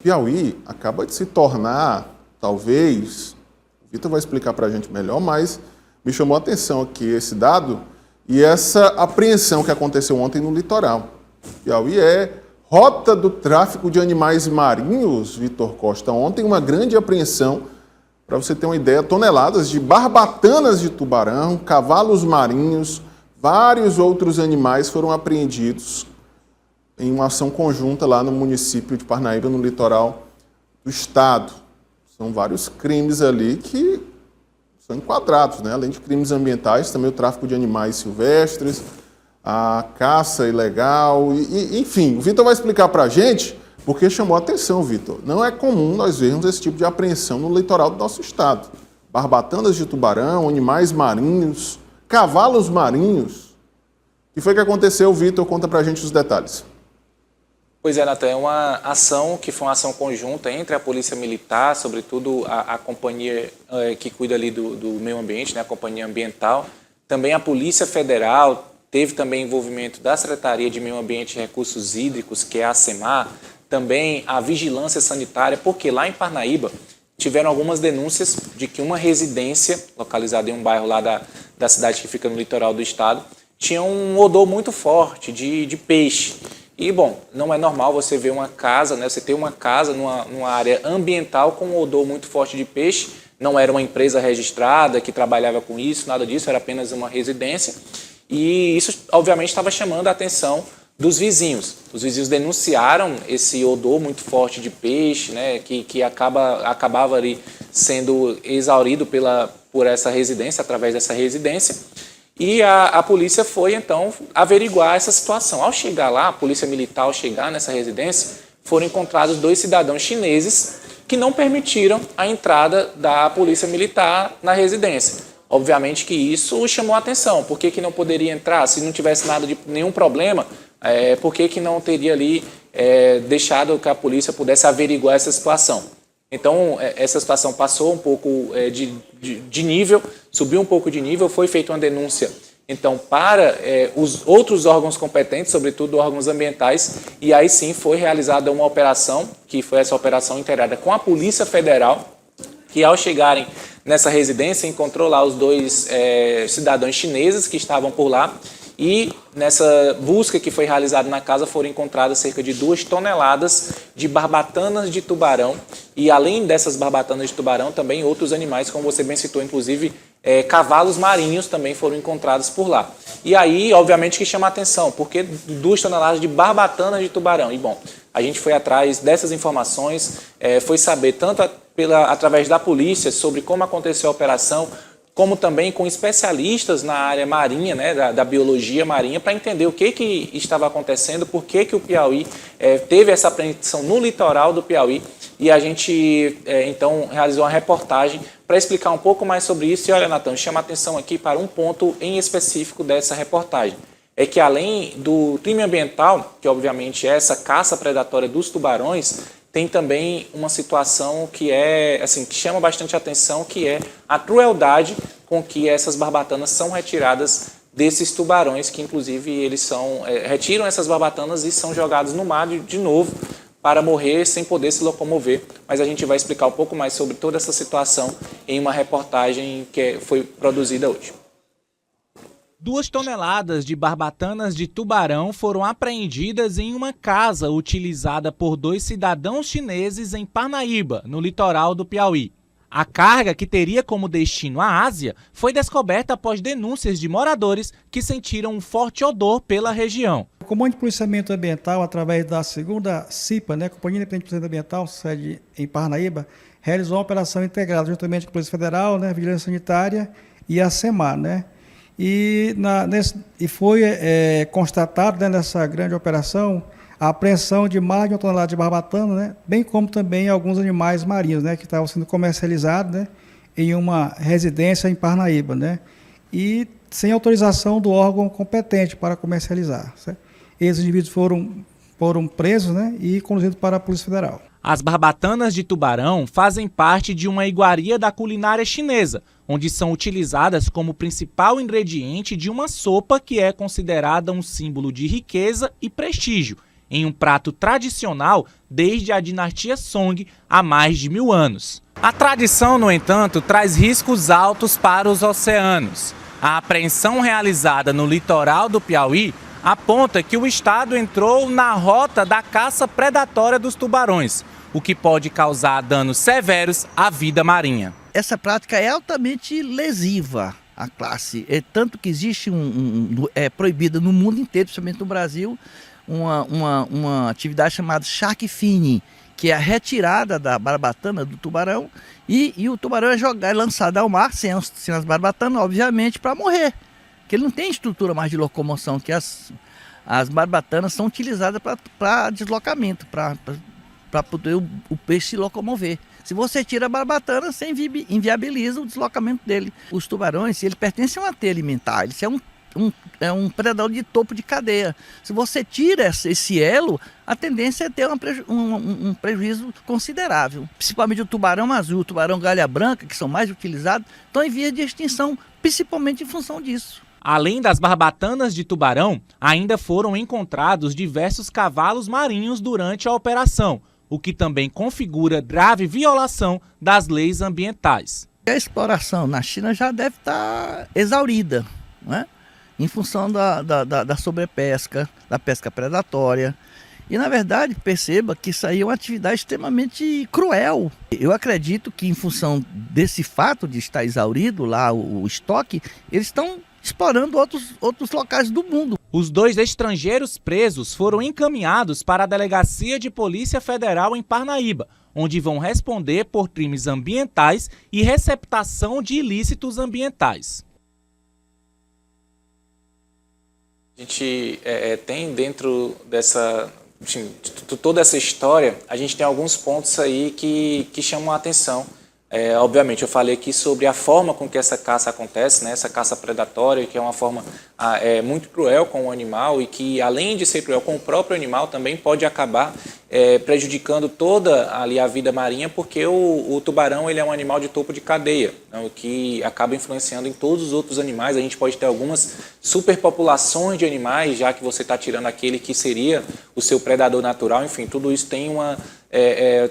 Piauí acaba de se tornar, talvez, o Vitor vai explicar para a gente melhor, mas me chamou a atenção aqui esse dado e essa apreensão que aconteceu ontem no litoral. Piauí é rota do tráfico de animais marinhos, Vitor Costa. Ontem uma grande apreensão, para você ter uma ideia, toneladas de barbatanas de tubarão, cavalos marinhos, vários outros animais foram apreendidos em uma ação conjunta lá no município de Parnaíba, no litoral do estado. São vários crimes ali que são enquadrados, né? Além de crimes ambientais, também o tráfico de animais silvestres, a caça ilegal, enfim. O Vitor vai explicar para a gente porque chamou a atenção, Vitor. Não é comum nós vermos esse tipo de apreensão no litoral do nosso estado. Barbatanas de tubarão, animais marinhos, cavalos marinhos. O que foi que aconteceu, Vitor? Conta para a gente os detalhes. Pois é, Natan, é uma ação que foi uma ação conjunta entre a Polícia Militar, sobretudo a companhia que cuida ali do meio ambiente, né, a Companhia Ambiental, também a Polícia Federal, teve também envolvimento da Secretaria de Meio Ambiente e Recursos Hídricos, que é a SEMAR, também a Vigilância Sanitária, porque lá em Parnaíba tiveram algumas denúncias de que uma residência, localizada em um bairro lá da cidade que fica no litoral do estado, tinha um odor muito forte de peixe. E, bom, não é normal você ver uma casa, né? Você ter uma casa numa área ambiental com um odor muito forte de peixe. Não era uma empresa registrada que trabalhava com isso, nada disso, era apenas uma residência. E isso, obviamente, estava chamando a atenção dos vizinhos. Os vizinhos denunciaram esse odor muito forte de peixe, né? Que acabava ali sendo exaurido por essa residência, através dessa residência. E a polícia foi, então, averiguar essa situação. Ao chegar lá, a polícia militar, ao chegar nessa residência, foram encontrados 2 cidadãos chineses que não permitiram a entrada da polícia militar na residência. Obviamente que isso chamou a atenção. Por que não poderia entrar? Se não tivesse nenhum problema, por que não teria ali deixado que a polícia pudesse averiguar essa situação? Então, essa situação passou um pouco de nível, subiu um pouco de nível, foi feita uma denúncia, então, para os outros órgãos competentes, sobretudo órgãos ambientais, e aí sim foi realizada uma operação, que foi essa operação integrada com a Polícia Federal, que ao chegarem nessa residência, encontrou lá os 2 cidadãos chineses que estavam por lá, e nessa busca que foi realizada na casa foram encontradas cerca de 2 toneladas de barbatanas de tubarão. E além dessas barbatanas de tubarão, também outros animais, como você bem citou, inclusive cavalos marinhos também foram encontrados por lá. E aí, obviamente, que chama a atenção, porque 2 toneladas de barbatanas de tubarão. E bom, a gente foi atrás dessas informações, foi saber tanto através da polícia sobre como aconteceu a operação, como também com especialistas na área marinha, né, da biologia marinha, para entender o que estava acontecendo, por que o Piauí teve essa apreensão no litoral do Piauí. E a gente, então, realizou uma reportagem para explicar um pouco mais sobre isso. E olha, Natan, chama a atenção aqui para um ponto em específico dessa reportagem. É que além do crime ambiental, que obviamente é essa caça predatória dos tubarões, tem também uma situação que que chama bastante atenção, que é a crueldade com que essas barbatanas são retiradas desses tubarões, que inclusive eles retiram essas barbatanas e são jogados no mar de novo para morrer sem poder se locomover. Mas a gente vai explicar um pouco mais sobre toda essa situação em uma reportagem que foi produzida hoje. 2 toneladas de barbatanas de tubarão foram apreendidas em uma casa utilizada por 2 cidadãos chineses em Parnaíba, no litoral do Piauí. A carga, que teria como destino a Ásia, foi descoberta após denúncias de moradores que sentiram um forte odor pela região. O Comando de Policiamento Ambiental, através da 2ª CIPA, né, Companhia Independente de Policiamento Ambiental, sede em Parnaíba, realizou uma operação integrada juntamente com a Polícia Federal, né, a Vigilância Sanitária e a SEMAR, né? E foi constatado, né, nessa grande operação a apreensão de mais de 1 tonelada de barbatana, né, bem como também alguns animais marinhos, né, que estavam sendo comercializados, né, em uma residência em Parnaíba, né, e sem autorização do órgão competente para comercializar. Certo? Esses indivíduos foram presos, né, e conduzidos para a Polícia Federal. As barbatanas de tubarão fazem parte de uma iguaria da culinária chinesa, onde são utilizadas como principal ingrediente de uma sopa que é considerada um símbolo de riqueza e prestígio. em um prato tradicional desde a dinastia Song há mais de 1000 anos. A tradição, no entanto, traz riscos altos para os oceanos. A apreensão realizada no litoral do Piauí aponta que o estado entrou na rota da caça predatória dos tubarões, o que pode causar danos severos à vida marinha. Essa prática é altamente lesiva à classe, tanto que existe é proibida no mundo inteiro, principalmente no Brasil, uma atividade chamada shark finning, que é a retirada da barbatana do tubarão e o tubarão é lançado ao mar sem as barbatanas, obviamente, para morrer. Porque ele não tem estrutura mais de locomoção, que as barbatanas são utilizadas para deslocamento, para poder o peixe se locomover. Se você tira a barbatana, você inviabiliza o deslocamento dele. Os tubarões, eles pertencem a uma teia alimentar, eles são um predador de topo de cadeia. Se você tira esse elo, a tendência é ter um prejuízo considerável. Principalmente o tubarão azul, o tubarão galha branca, que são mais utilizados, estão em vias de extinção, principalmente em função disso. Além das barbatanas de tubarão, ainda foram encontrados diversos cavalos marinhos durante a operação, o que também configura grave violação das leis ambientais. A exploração na China já deve estar exaurida, né? Em função da sobrepesca, da pesca predatória. E, na verdade, perceba que isso aí é uma atividade extremamente cruel. Eu acredito que, em função desse fato de estar exaurido lá o estoque, eles estão explorando outros locais do mundo. Os 2 estrangeiros presos foram encaminhados para a Delegacia de Polícia Federal em Parnaíba, onde vão responder por crimes ambientais e receptação de ilícitos ambientais. A gente tem dentro dessa, enfim, de toda essa história, a gente tem alguns pontos aí que chamam a atenção. Obviamente, eu falei aqui sobre a forma com que essa caça acontece, né? Essa caça predatória, que é uma forma muito cruel com o animal e que, além de ser cruel com o próprio animal, também pode acabar prejudicando toda ali a vida marinha, porque o tubarão ele é um animal de topo de cadeia, né? O que acaba influenciando em todos os outros animais. A gente pode ter algumas superpopulações de animais, já que você está tirando aquele que seria o seu predador natural. Enfim, tudo isso tem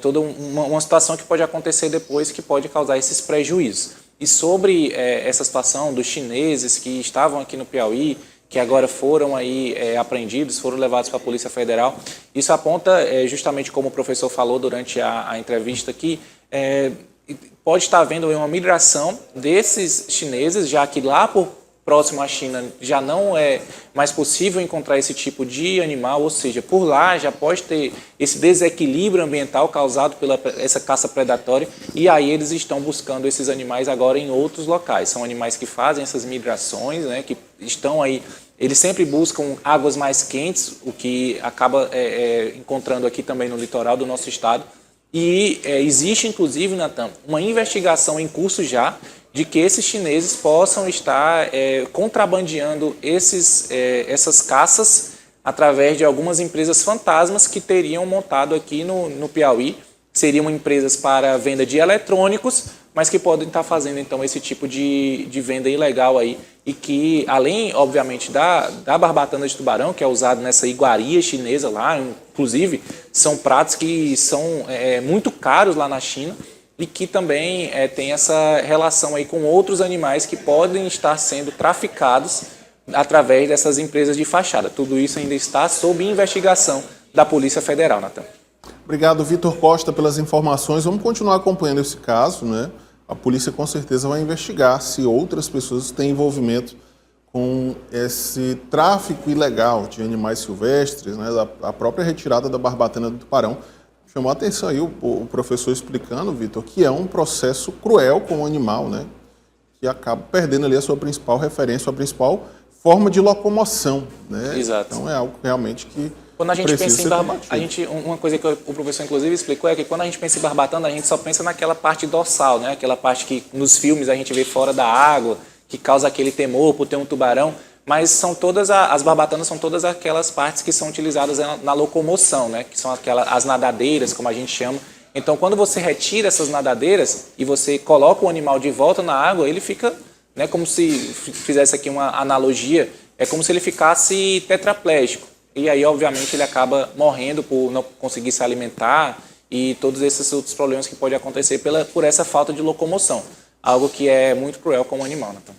toda uma situação que pode acontecer depois que pode causar esses prejuízos. E sobre essa situação dos chineses que estavam aqui no Piauí, que agora foram aí apreendidos, foram levados para a Polícia Federal, isso aponta justamente como o professor falou durante a entrevista aqui, pode estar havendo uma migração desses chineses, já que lá próximo à China já não é mais possível encontrar esse tipo de animal, ou seja, por lá já pode ter esse desequilíbrio ambiental causado pela essa caça predatória, e aí eles estão buscando esses animais agora em outros locais. São animais que fazem essas migrações, né, que estão aí, eles sempre buscam águas mais quentes, o que acaba encontrando aqui também no litoral do nosso estado. E existe, inclusive, Natan, uma investigação em curso já de que esses chineses possam estar contrabandeando essas caças através de algumas empresas fantasmas que teriam montado aqui no Piauí. Seriam empresas para venda de eletrônicos, mas que podem estar fazendo, então, esse tipo de venda ilegal aí. E que, além, obviamente, da barbatana de tubarão, que é usado nessa iguaria chinesa lá, inclusive, são pratos que são muito caros lá na China, e que também tem essa relação aí com outros animais que podem estar sendo traficados através dessas empresas de fachada. Tudo isso ainda está sob investigação da Polícia Federal, Natan. Obrigado, Vitor Costa, pelas informações. Vamos continuar acompanhando esse caso, né? A polícia com certeza vai investigar se outras pessoas têm envolvimento com esse tráfico ilegal de animais silvestres, né? A própria retirada da barbatana do tubarão. Chamou a atenção aí o professor explicando, Vitor, que é um processo cruel com o animal, né? Que acaba perdendo ali a sua principal referência, a principal forma de locomoção, né? Exato. Então é algo realmente que quando a gente pensa em barbatana, uma coisa que o professor inclusive explicou é que quando a gente pensa em barbatana, a gente só pensa naquela parte dorsal, né? Aquela parte que nos filmes a gente vê fora da água, que causa aquele temor por ter um tubarão. Mas as barbatanas são todas aquelas partes que são utilizadas na locomoção, né? Que são as nadadeiras, como a gente chama. Então, quando você retira essas nadadeiras e você coloca o animal de volta na água, ele fica, né, como se fizesse aqui uma analogia, é como se ele ficasse tetraplégico. e aí, obviamente, ele acaba morrendo por não conseguir se alimentar e todos esses outros problemas que podem acontecer por essa falta de locomoção. Algo que é muito cruel com o animal, Nathan.